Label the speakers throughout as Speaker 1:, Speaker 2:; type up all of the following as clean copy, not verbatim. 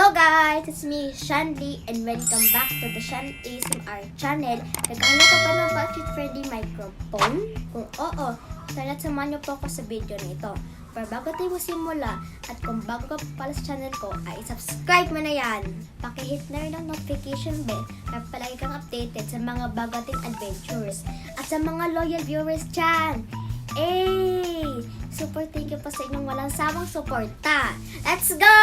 Speaker 1: Hello guys! It's me, Shandy, and welcome back to the Shan ASMR channel. Naghahanap ka pa ng budget-friendly microphone? Kung oo, sana samahan niyo po ako sa video nito. Pero bago tayo simula, at kung bago ka pala sa channel ko, ay subscribe mo na yan! Pakihit na rin ang notification bell para palagi kang updated sa mga bagating adventures at sa mga loyal viewers dyan! Super thank you po sa inyong walang sawang suporta. Let's go!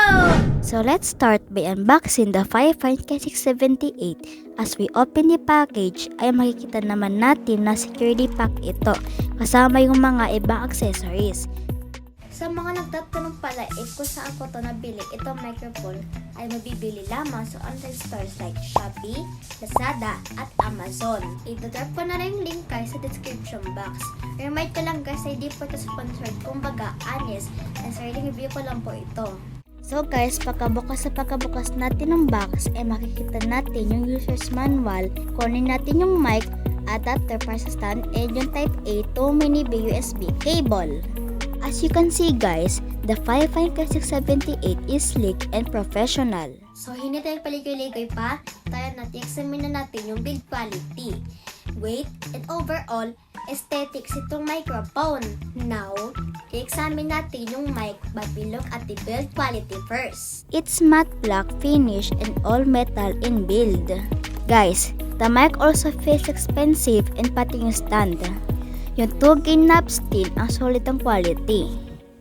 Speaker 1: So let's start by unboxing the FIFINE K678. As we open the package, ay makikita naman natin na security pack ito. Kasama yung mga ibang accessories. Sa mga nagtatanong pala kung saan ko ito nabili, itong microphone ay mabibili lamang sa online stores like Shopee, Lazada, at Amazon. I-drop ko na rin yung link guys sa description box. Remind ko lang guys, hindi po ito sponsored, kumbaga honest, and sariling review ko lang po ito. So guys, pagkabukas natin ng box, ay makikita natin yung user's manual, kunin natin yung mic, adapter para sa stand, and yung type A to mini USB cable. As you can see guys, the FIFINE K678 is sleek and professional. So hindi tayo paligoy-ligoy pa, tayo natin examine na natin yung build quality, weight, and overall aesthetics itong microphone. Now, i-examine natin yung mic but we look at the build quality first. It's matte black finish and all metal in build. Guys, the mic also feels expensive and pati yung stand. Yung 2-gain knobs din ang solid ang quality.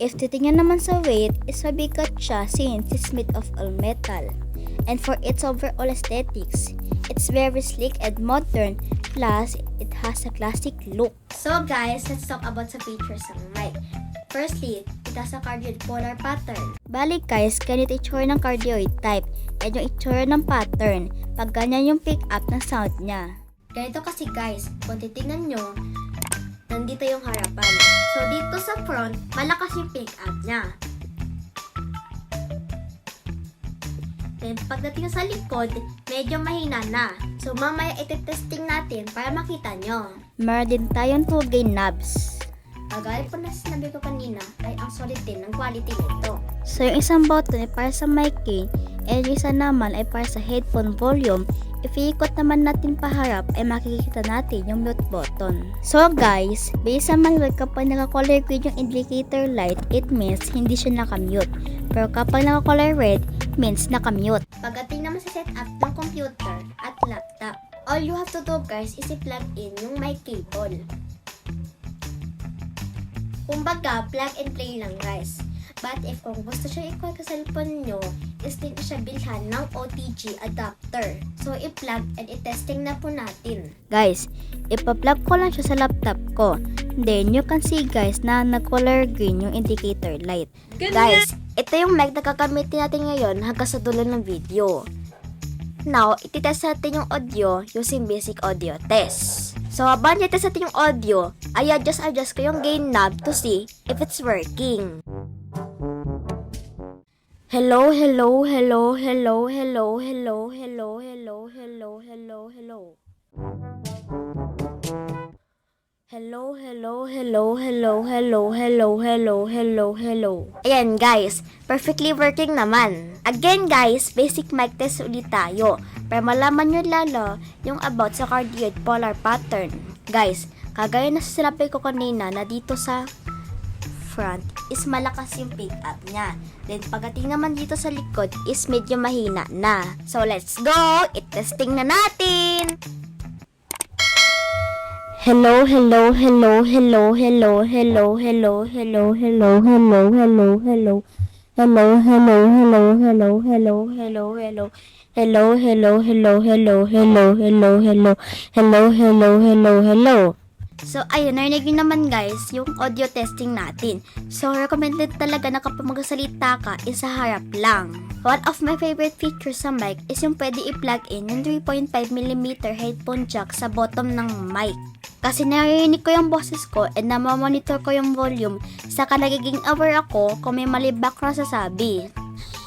Speaker 1: If titingnan naman sa weight, is mabigat siya since it's made of all metal. And for its overall aesthetics, it's very sleek and modern, plus it has a classic look. So guys, let's talk about sa features ng mic. Firstly, it has a cardioid polar pattern. Balik guys, ganito itsura ng cardioid type and yung itsura ng pattern pag ganyan yung pick up ng sound niya. Ganito kasi guys, kung titignan nyo, nandito yung harapan. So, dito sa front, malakas yung pick up niya. Then, pagdating sa likod, medyo mahina na. So, mamaya iti-testing natin para makita nyo. Meron din tayong 2-gain knobs. Kagaya po na sinabi ko kanina, ay ang solid din ng quality nito. So, yung isang button ay para sa mic gain, and yung isa naman ay para sa headphone volume. If iikot naman natin paharap, ay makikita natin yung mute button. So guys, based sa manual, kapag naka-color green yung indicator light, it means hindi siya naka-mute. Pero kapag naka-color red, means naka-mute. Pagdating naman sa setup ng computer at laptop, all you have to do guys is i-plug in yung mic cable. Kumbaga, plug and play lang guys. But if kung gusto siya i-call ka sa cellphone nyo, is din siya bilhan ng OTG adapter. So, i-plug and i-testing na po natin. Guys, ipa-plug ko lang siya sa laptop ko. Then, you can see guys na nag-color green yung indicator light. Guys, ito yung mic na kakamitin natin ngayon hanggang sa dulo ng video. Now, ititest natin yung audio using basic audio test. So, habang ititest natin yung audio, ay adjust ko yung gain knob to see if it's working. Hello, hello, hello, hello, hello, hello, hello, hello, hello, hello, hello. Hello, hello, hello, hello, hello, hello, hello, hello, hello. Ayan guys, perfectly working naman. Again guys, basic mic test ulit tayo. Para malaman nyo lalo yung about sa cardioid polar pattern. Guys, kagaya na sinabi ko kanina na dito sa front is malakas yung pick up niya. Then pagdating naman dito sa likod is medyo mahina na. So let's go! I-testing na natin! Hello, hello, hello, hello, hello, hello, hello, hello, hello, hello, hello, hello. Hello, hello, hello, hello, hello, hello, hello. Hello, hello, hello, hello, hello, hello, hello. Hello, hello, hello, hello. So, ayun, narinig nyo naman guys, yung audio testing natin. So, recommended talaga na kapag magsalita ka, is sa harap lang. One of my favorite features sa mic is yung pwede i-plug in yung 3.5mm headphone jack sa bottom ng mic. Kasi narinig ko yung boses ko and namamonitor ko yung volume, saka nagiging aware ako kung may mali background sasabi.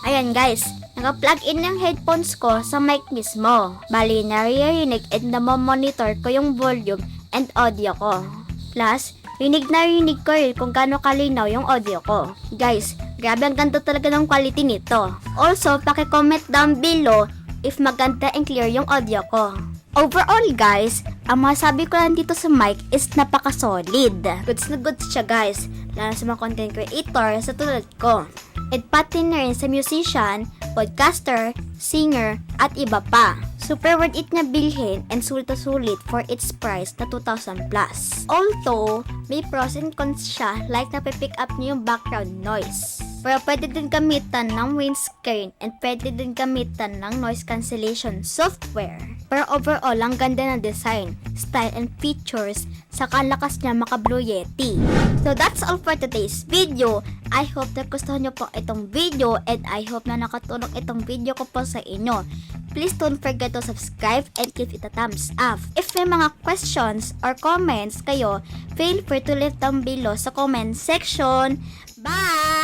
Speaker 1: Ayan guys, naka-plug in yung headphones ko sa mic mismo. Bali, naririnig and namamonitor ko yung volume and audio ko. Plus, rinig na rinig ko rin kung gaano kalinaw yung audio ko. Guys, Grabe, ang ganda talaga ng quality nito. Also, paki-comment down below if maganda and clear yung audio ko. Overall guys, ang masabi ko lang dito sa mic is napaka-solid. Goods na goods siya guys, lalo sa mga content creator sa tulad ko. At pati na rin sa musician, podcaster, singer, at iba pa. Super worth it na bilhin and sulit for its price na 2,000 plus. Although, may pros and cons siya like napipick up niya yung background noise. Pero pwede din gamitan ng windscreen and pwede din gamitan ng noise cancellation software. Pero overall, ang ganda ng design, style, and features, saka lakas niya maka-Blue Yeti. So that's all for today's video. I hope na gustuhan nyo po itong video and I hope na nakatulong itong video ko po sa inyo. Please don't forget to subscribe and give it a thumbs up. If may mga questions or comments kayo, feel free to leave down below sa comment section. Bye!